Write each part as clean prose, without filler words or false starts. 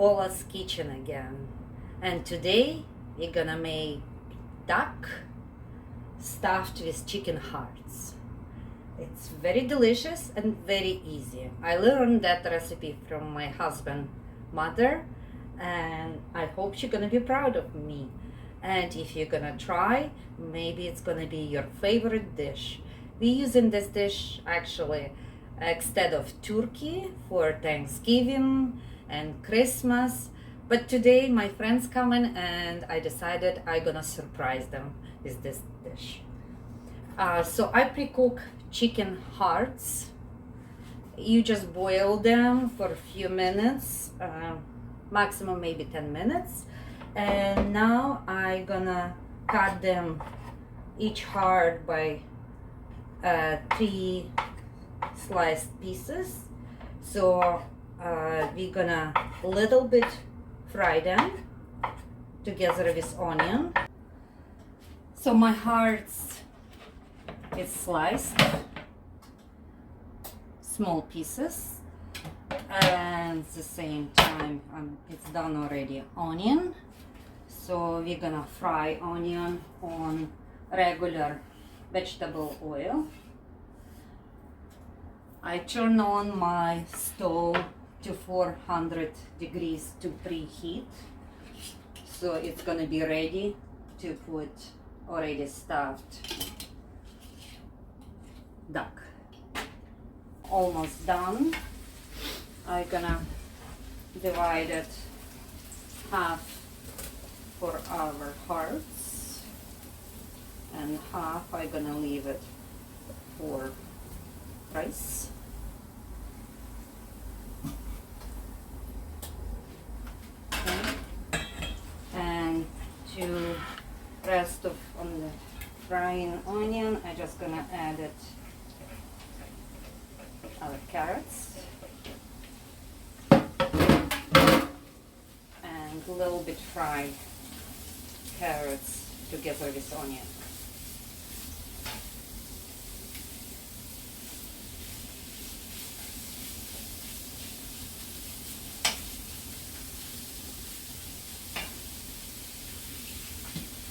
Ola's kitchen again, and today we're gonna make duck stuffed with chicken hearts. It's very delicious and very easy. I learned that recipe from my husband's mother, and I hope she's gonna be proud of me. And if you're gonna try, maybe it's gonna be your favorite dish. We're using this dish actually instead of turkey for Thanksgiving and Christmas, but today my friends coming and I decided I'm gonna surprise them with this dish. So I pre-cook chicken hearts. You just boil them for a few minutes, maximum maybe 10 minutes, and now I'm gonna cut them each heart by 3 sliced pieces. So we're gonna little bit fry them together with onion. So my hearts is sliced small pieces, and at the same time it's done already onion. So we're gonna fry onion on regular vegetable oil. I turn on my stove to 400 degrees to preheat. So it's gonna be ready to put already stuffed duck. Almost done. I'm gonna divide it half for our hearts and half I'm gonna leave it for rice. Okay. And to rest of on the frying onion, I'm just gonna add it our carrots and a little bit fried carrots together with onion.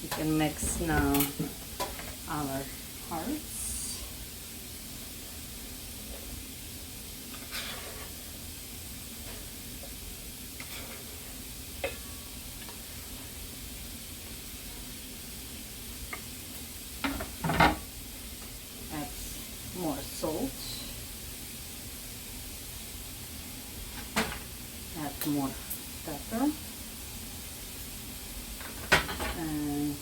You can mix now our hearts. More salt, add more pepper, and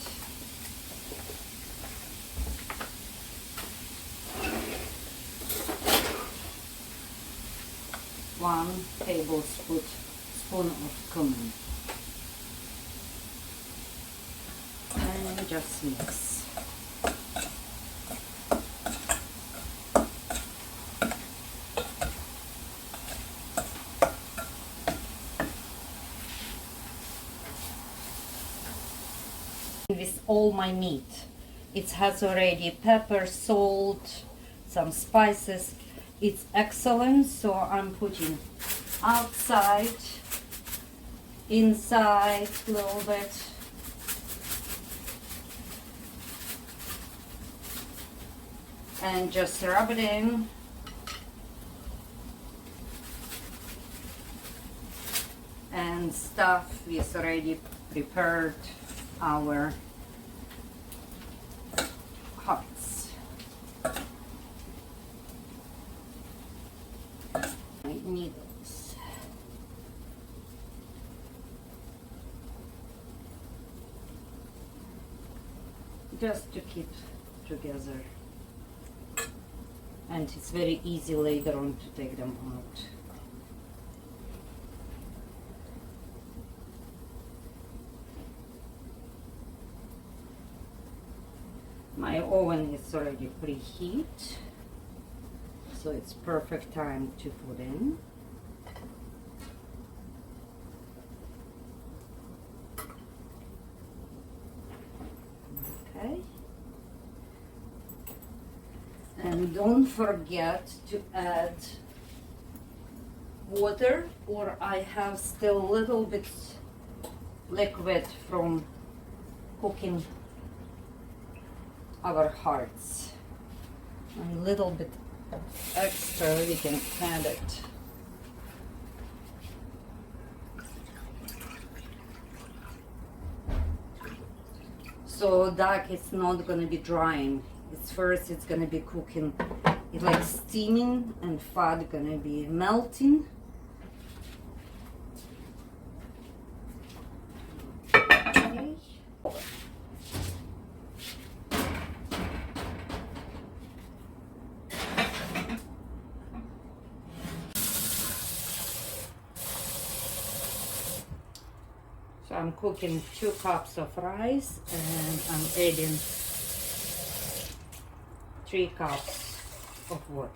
one tablespoon of cumin, and just mix. With all my meat, it has already pepper, salt, some spices. It's excellent. So I'm putting outside, inside a little bit, and just rub it in. And stuff is already prepared our hearts. Needles. Just to keep together. And it's very easy later on to take them out. My oven is already preheat, so it's perfect time to put in. Okay. And don't forget to add water, or I have still a little bit liquid from cooking our hearts. A little bit extra, we can add it. So duck is not gonna be drying. It's gonna be cooking. It's like steaming, and fat gonna be melting. Okay. So I'm cooking 2 cups of rice, and I'm adding 3 cups of water.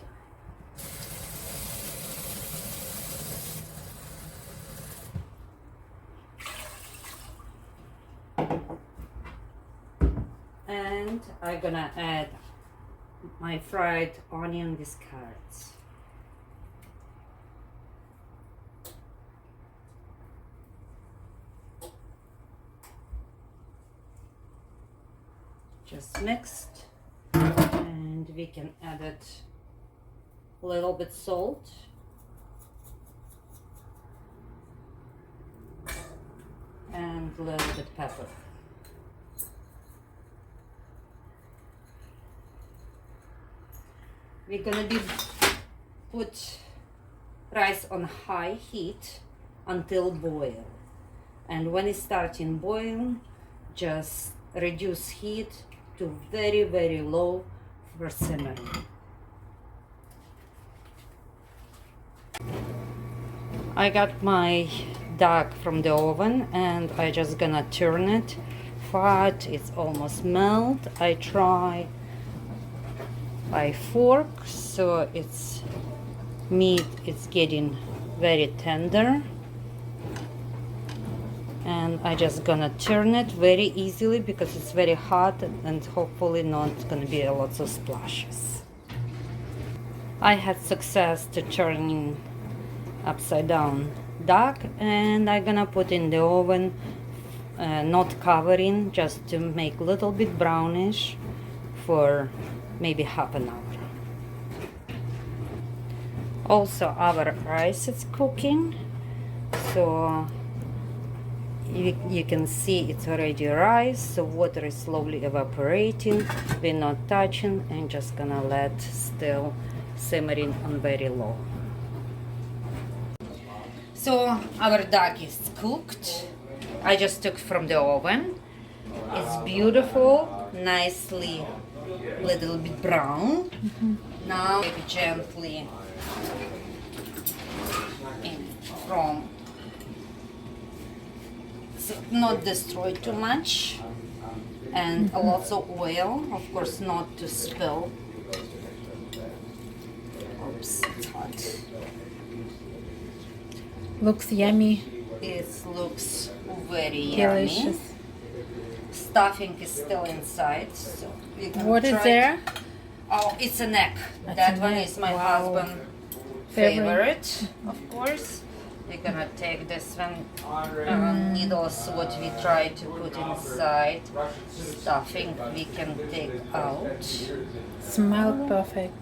And I'm gonna add my fried onion with carrots. Just mixed, and we can add it a little bit salt, and a little bit pepper. We're gonna be put rice on high heat until boil, and when it's starting boil, just reduce heat to very, very low for simmering. I got my duck from the oven, and I just gonna turn it. Fat, it's almost melt. I try by fork, so it's meat, it's getting very tender. And I just gonna turn it very easily because it's very hot, and hopefully not gonna be a lot of splashes. I had success to turning upside down duck, and I'm gonna put in the oven, not covering, just to make a little bit brownish for maybe half an hour. Also, our rice is cooking, so you can see it's already rice, so water is slowly evaporating. We're not touching, and just gonna let still simmering on very low. So our duck is cooked. I just took from the oven. It's beautiful, nicely little bit brown. Now maybe gently in from, so not destroy too much, and a lot of oil, of course, not to spill. Oops, it's hot. Looks yummy. It looks very Delicious. yummy. Stuffing is still inside, so we can What is try there? it. Oh, it's a neck. That's That a one neck. is my Wow. husband's favorite, of course. We're gonna take this one, needles, what we try to put inside. Stuffing we can take out, Smell perfect.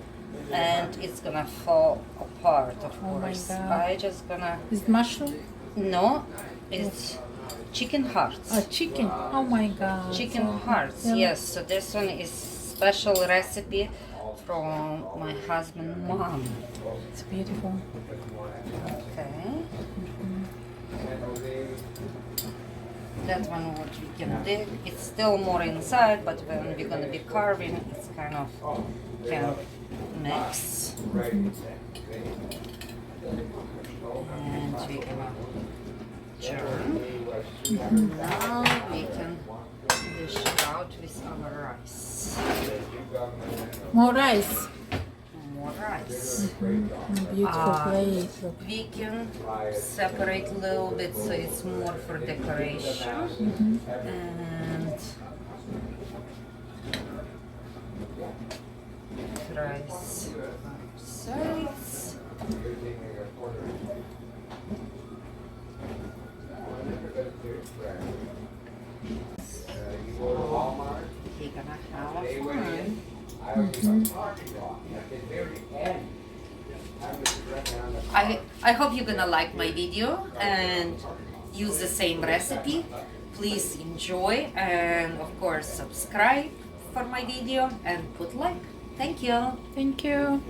and it's gonna fall apart, of Oh my course. God. I just gonna, Is it mushroom? no, it's chicken hearts. Oh, chicken. Oh my god. Chicken So- hearts, yeah. yes. So this one is special recipe from my husband's mom. It's beautiful. Okay. That one what we can dig. It's still more inside, but when we're gonna be carving, it's kind of can mix. And we're gonna churn. Now we can dish it out with our rice. More rice. More rice. Beautiful plate. Look. We can separate a little bit so it's more for decoration. And rice sides. You're gonna have fun. I hope you're gonna like my video and use the same recipe. Please enjoy and of course subscribe for my video and put like. Thank you. Thank you.